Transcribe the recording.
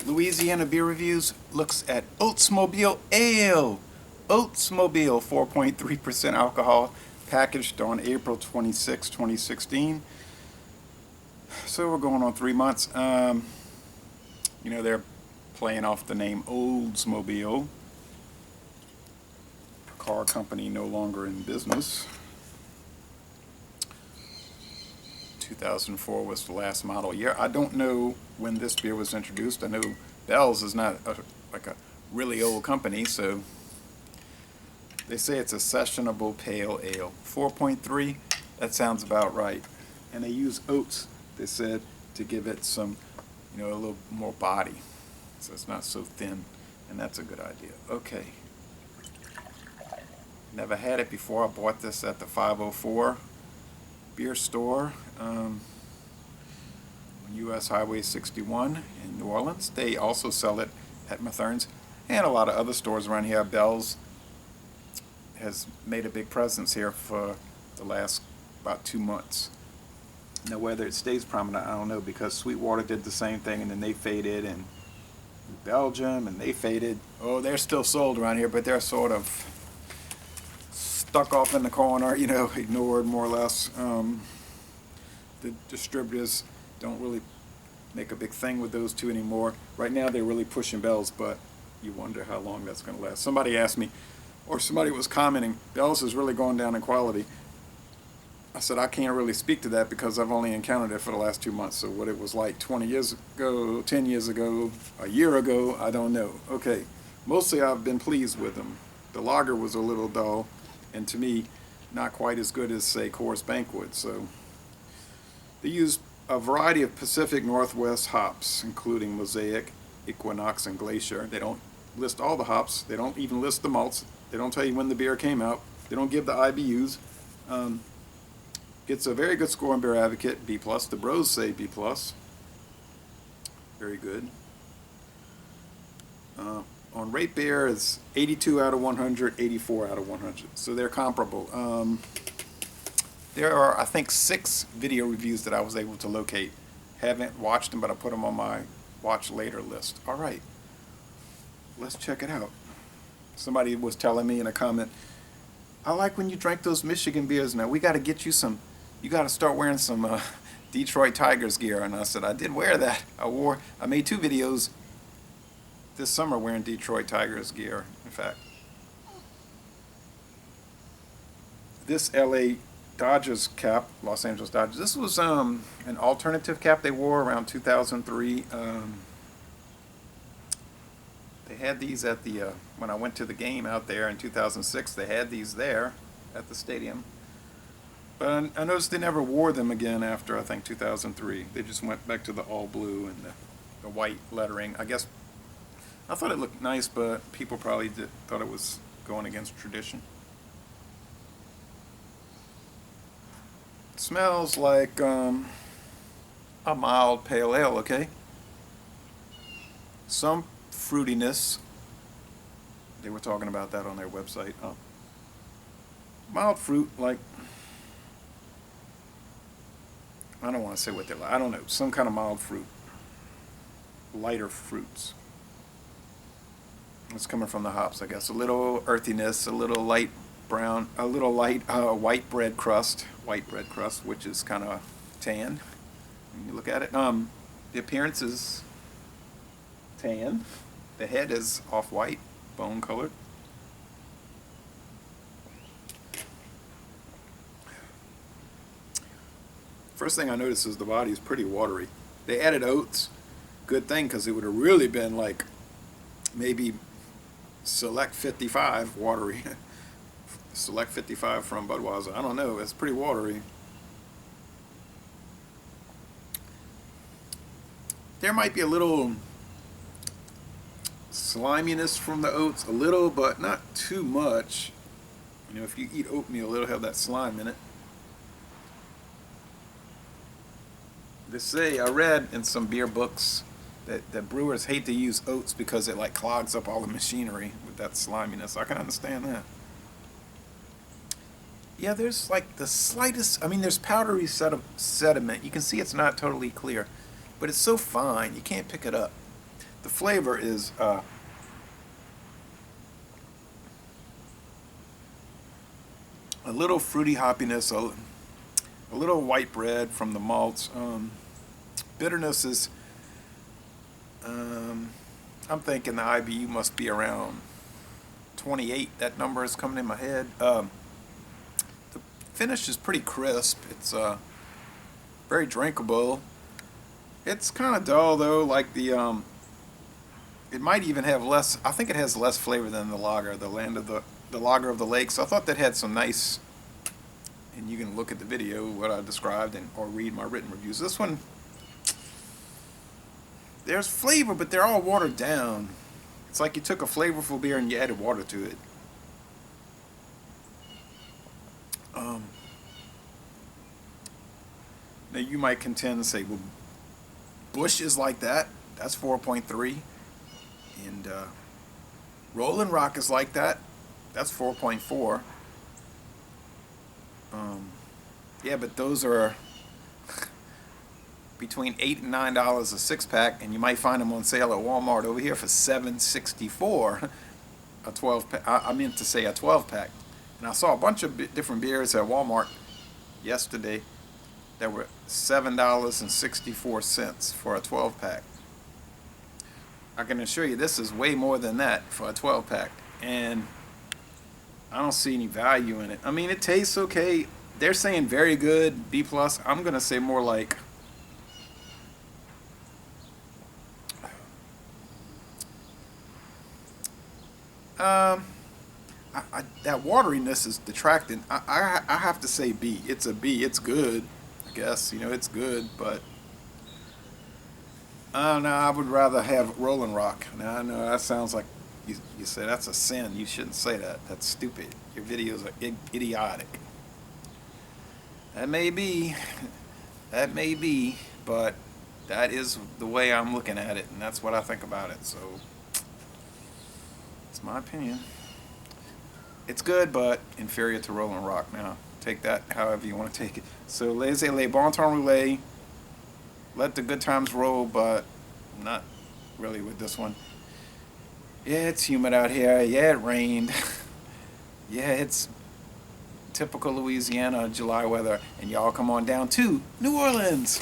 Louisiana Beer Reviews looks at Oatsmobile Ale. Oatsmobile, 4.3% alcohol, packaged on April 26, 2016. So we're going on 3 months. They're playing off the name Oldsmobile. Car company no longer in business. 2004 was the last model year. I don't know when this beer was introduced. I know Bell's is not like a really old company, so they say it's a sessionable pale ale. 4.3, that sounds about right. And they use oats, they said, to give it some, a little more body, so it's not so thin, and that's a good idea. Okay. Never had it before. I bought this at the 504 beer store on US Highway 61 in New Orleans. They also sell it at Mathern's and a lot of other stores around here. Bell's has made a big presence here for the last about 2 months. Now whether it stays prominent, I don't know, because Sweetwater did the same thing and then they faded, and Belgium, and they faded. Oh, they're still sold around here, but they're sort of stuck off in the corner, ignored more or less. The distributors don't really make a big thing with those two anymore. Right now they're really pushing Bell's, but you wonder how long that's going to last. Somebody asked me, or somebody was commenting, Bell's is really going down in quality. I said, I can't really speak to that because I've only encountered it for the last 2 months. So what it was like 20 years ago, 10 years ago, a year ago, I don't know. Okay, mostly I've been pleased with them. The lager was a little dull, and to me, not quite as good as, say, Coors Banquet. So they use a variety of Pacific Northwest hops, including Mosaic, Equinox, and Glacier. They don't list all the hops. They don't even list the malts. They don't tell you when the beer came out. They don't give the IBUs. Gets a very good score on Beer Advocate, B+. The bros say B+. Very good. On Rate Beer, it's 82 out of 100, 84 out of 100. So they're comparable. There are, I think, 6 video reviews that I was able to locate. Haven't watched them, but I put them on my watch later list. All right, let's check it out. Somebody was telling me in a comment, I like when you drank those Michigan beers. Now we got to get you some. You got to start wearing some Detroit Tigers gear. And I said, I did wear that. I made 2 videos this summer wearing Detroit Tigers gear, in fact. This LA Dodgers cap, Los Angeles Dodgers, this was an alternative cap they wore around 2003. They had these at the, when I went to the game out there in 2006, they had these there at the stadium. But I noticed they never wore them again after, I think, 2003. They just went back to the all blue and the white lettering. I guess, I thought it looked nice, but people probably thought it was going against tradition. It smells like a mild pale ale, okay? Some fruitiness. They were talking about that on their website. Mild fruit, like, I don't want to say what they're like. I don't know. Some kind of mild fruit. Lighter fruits. It's coming from the hops, I guess. A little earthiness, a little light brown, a little light white bread crust, which is kind of tan. When you look at it, the appearance is tan. The head is off-white, bone colored. First thing I noticed is the body is pretty watery. They added oats. Good thing, because it would have really been like maybe Select 55 watery. Select 55 from Budweiser. I don't know. It's pretty watery. There might be a little sliminess from the oats, a little, but not too much. If you eat oatmeal, it'll have that slime in it. They say, I read in some beer books that brewers hate to use oats because it like clogs up all the machinery with that sliminess. I can understand that. Yeah, there's like the slightest, there's powdery sediment. You can see it's not totally clear, but it's so fine, you can't pick it up. The flavor is a little fruity hoppiness, a little white bread from the malts. Bitterness is, I'm thinking the IBU must be around 28. That number is coming in my head. The finish is pretty crisp. It's very drinkable. It's kind of dull though, like the it might even have less. I think it has less flavor than the lager, the lager of the lake. So I thought that had some nice. And you can look at the video what I described or read my written reviews. This one, there's flavor, but they're all watered down. It's like you took a flavorful beer and you added water to it. Now you might contend and say, well, Bush is like that. That's 4.3. And Rolling Rock is like that. That's 4.4. Yeah, but those are between $8 and $9 a 6-pack, and you might find them on sale at Walmart over here for $7.64 a 12-pack. I meant to say a 12-pack. And I saw a bunch of different beers at Walmart yesterday that were $7.64 for a 12-pack. I can assure you this is way more than that for a 12-pack, and I don't see any value in it. I mean, it tastes okay. They're saying very good, B+. I'm gonna say more like that wateriness is detracting. I have to say B. It's a B. It's good, I guess. You know, it's good, but I don't know. I would rather have Rolling Rock. Now I know that sounds like you say that's a sin. You shouldn't say that. That's stupid. Your videos are idiotic. That may be, but that is the way I'm looking at it, and that's what I think about it. So it's my opinion. It's good, but inferior to Rolling Rock. Now, take that however you want to take it. So, laissez-les, bon temps roulé. Let the good times roll, but not really with this one. Yeah, it's humid out here. Yeah, it rained. Yeah, it's typical Louisiana July weather. And y'all come on down to New Orleans.